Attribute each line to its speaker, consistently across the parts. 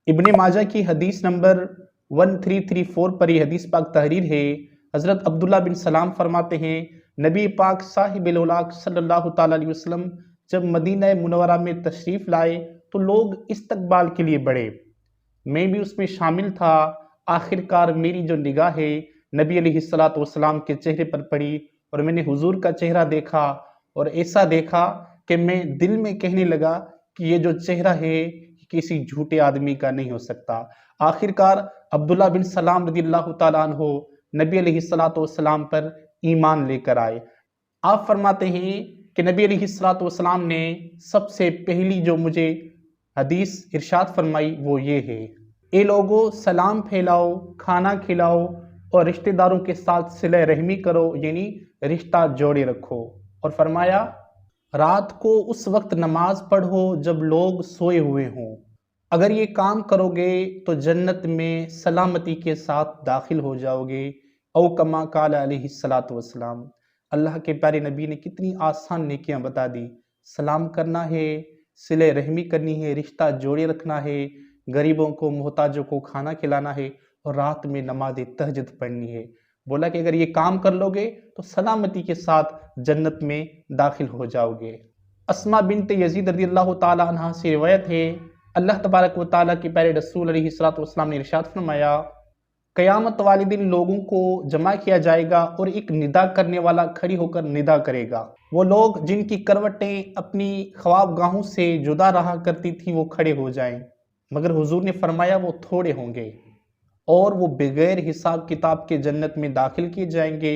Speaker 1: इब्ने माजा की हदीस नंबर 1334 पर यह हदीस पाक तहरीर है। हज़रत अब्दुल्ला बिन सलाम फरमाते हैं, नबी पाक साहिबुल औलाक सल्लल्लाहु ताला अलैहि वसल्लम जब मदीना मुनव्वरा में तशरीफ़ लाए तो लोग इस्तकबाल के लिए बढ़े, मैं भी उसमें शामिल था। आखिरकार मेरी जो निगाह है नबी अलैहिस्सलातु वस्सलाम के चेहरे पर पड़ी और मैंने हुजूर का चेहरा देखा और ऐसा देखा कि मैं दिल में कहने लगा कि ये जो चेहरा है किसी झूठे आदमी का नहीं हो सकता। आखिरकार अब्दुल्ला बिन सलाम रदियल्लाहु ताला अन्हु नबी अलैहिस्सलातु वस्सलाम पर ईमान लेकर आए। आप फरमाते हैं कि नबी अलैहिस्सलातु वस्सलाम ने सबसे पहली जो मुझे हदीस इरशाद फरमाई वो ये है, ए लोगों सलाम फैलाओ, खाना खिलाओ और रिश्तेदारों के साथ सिले रहमी करो, यानी रिश्ता जोड़े रखो। और फरमाया रात को उस वक्त नमाज पढ़ो जब लोग सोए हुए हों। अगर ये काम करोगे तो जन्नत में सलामती के साथ दाखिल हो जाओगे। औ कमा काल अलैहिस्सलातु वस्सलाम। अल्लाह के प्यारे नबी ने कितनी आसान नेकियां बता दी। सलाम करना है, सिले रहमी करनी है, रिश्ता जोड़े रखना है, गरीबों को मोहताजों को खाना खिलाना है और रात में नमाज तहज्जुद पढ़नी है। बोला कि अगर ये काम कर लोगे तो सलामती के साथ जन्नत में दाखिल हो जाओगे। अस्मा बिनत यजीद रज़ियल्लाहु ताला अन्हा से रिवायत है, अल्लाह तबारक व तआला के प्यारे रसूल अलैहिस्सलातु वस्सलाम ने इरशाद फरमाया, क़यामत वाले दिन लोगों को जमा किया जाएगा और एक निदा करने वाला खड़ी होकर निदा करेगा। वो लोग जिनकी करवटें अपनी ख्वाबगाहों से जुदा रहा करती थी वो खड़े हो जाएं, मगर हुजूर ने फरमाया वो थोड़े होंगे और वो बगैर हिसाब किताब के जन्नत में दाखिल किए जाएंगे।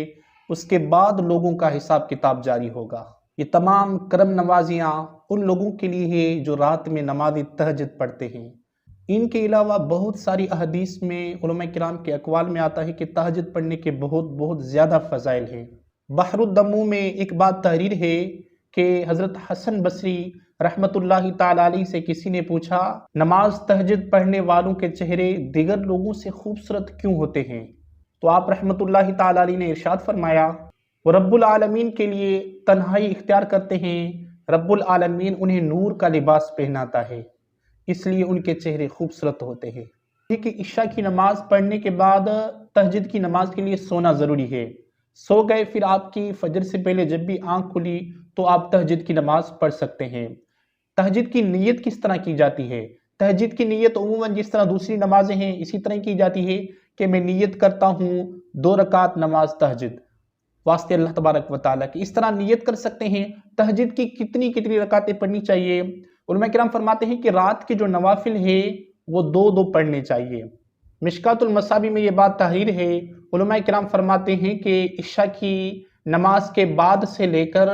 Speaker 1: उसके बाद लोगों का हिसाब किताब जारी होगा। ये तमाम करम नवाजियाँ उन लोगों के लिए है जो रात में नमाज तहज्जुद पढ़ते हैं। इनके अलावा बहुत सारी अहदीस में उलमा किराम के अक़वाल में आता है कि तहज्जुद पढ़ने के बहुत ज़्यादा फ़ज़ाइल हैं। बहरुद्दमू में एक बात तहरीर है कि हज़रत हसन बसरी रहमतुल्लाहि ताला अलैहि से किसी ने पूछा, नमाज तहज्जुद पढ़ने वालों के चेहरे दिगर लोगों से खूबसूरत क्यों होते हैं? तो आप रहमतुल्लाहि ताला अलैहि ने इरशाद फरमाया, वो रब्बुल आलमीन के लिए तन्हाई इख्तियार करते हैं, रब्बुल आलमीन उन्हें नूर का लिबास पहनाता है, इसलिए उनके चेहरे खूबसूरत होते हैं। कि इशा की नमाज पढ़ने के बाद तहज्जुद की नमाज के लिए सोना ज़रूरी है। सो गए फिर आपकी फजर से पहले जब भी आँख खुली तो आप तहज्जुद की नमाज पढ़ सकते हैं। तहज्जुद की नीयत किस तरह की जाती है? तहज्जुद की नीयत उमूमन जिस तरह दूसरी नमाजें हैं इसी तरह की जाती है कि मैं नीयत करता हूँ 2 रकात नमाज तहज्जुद वास्ते अल्लाह तबारक व तआला की। इस तरह नीयत कर सकते हैं। तहज्जुद की कितनी रकातें पढ़नी चाहिए? उलमा किराम फरमाते हैं कि रात के जो नवाफिल है वो 2-2 पढ़ने चाहिए। मिशकातुल मसाबी में ये बात तहरीर है। उलमा किराम फरमाते हैं कि इशा की नमाज के बाद से लेकर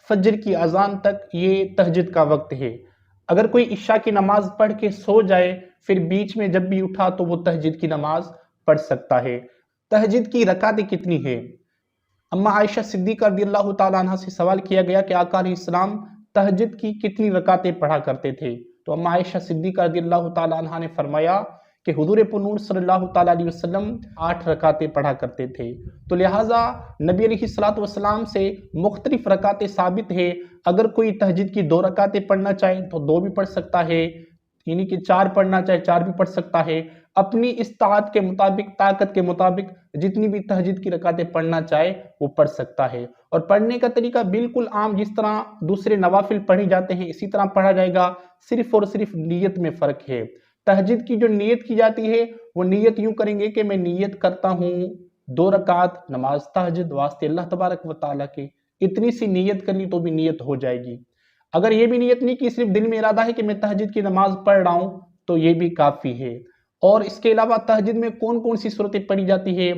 Speaker 1: फजर की अजान तक ये तहज्जुद का वक्त है। अगर कोई इशा की नमाज पढ़ के सो जाए फिर बीच में जब भी उठा तो वो तहज्जुद की नमाज पढ़ सकता है। तहज्जुद की रकातें कितनी है? अम्मा आयशा सिद्दीक़ा रज़ियल्लाहु ताला अन्हा से सवाल किया गया कि आका अलैहिस्सलाम तहज्जुद की कितनी रकातें पढ़ा करते थे? तो अम्मा आयशा सिद्दीक़ा रज़ियल्लाहु ताला अन्हा ने फरमाया कि हुज़ूर पुनूर सल्लल्लाहु ताला अलैहि वसल्लम 8 रकातें पढ़ा करते थे। तो लिहाजा नबी अलैहिस्सलातु वस्सलाम से मुख्तलिफ रकातें साबित है। अगर कोई तहज्जुद की 2 रकातें पढ़ना चाहे तो 2 भी पढ़ सकता है, यानी कि 4 पढ़ना चाहे 4 भी पढ़ सकता है। अपनी इस्ताअत के मुताबिक, ताकत के मुताबिक जितनी भी तहज्जुद की रकातें पढ़ना चाहे वो पढ़ सकता है। और पढ़ने का तरीका बिल्कुल आम जिस तरह दूसरे नवाफिल पढ़े जाते हैं इसी तरह पढ़ा जाएगा, सिर्फ और सिर्फ नीयत में फ़र्क है। तहज्जुद की जो नीयत की जाती है वो नीयत यूँ करेंगे कि मैं नीयत करता हूँ 2 रकात नमाज तहज्जुद वास्ते अल्लाह तबारक व तआला के। इतनी सी नीयत करनी तो भी नीयत हो जाएगी। अगर ये भी नीयत नहीं कि सिर्फ दिल में इरादा है कि मैं तहज्जुद की नमाज पढ़ रहा हूँ तो ये भी काफ़ी है। और इसके अलावा तहज्जुद में कौन-कौन सी सूरतें पढ़ी जाती है?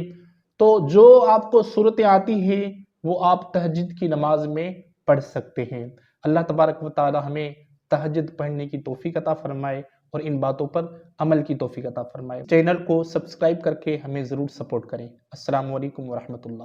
Speaker 1: तो जो आपको सूरतें आती है वो आप तहज्जुद की नमाज में पढ़ सकते हैं। अल्लाह तबारक व तआला हमें तहज्जुद पढ़ने की तौफीक अता फरमाए और इन बातों पर अमल की तौफीक अता फरमाए। चैनल को सब्सक्राइब करके हमें ज़रूर सपोर्ट करें। अस्सलामु अलैकुम व रहमतुल्लाह।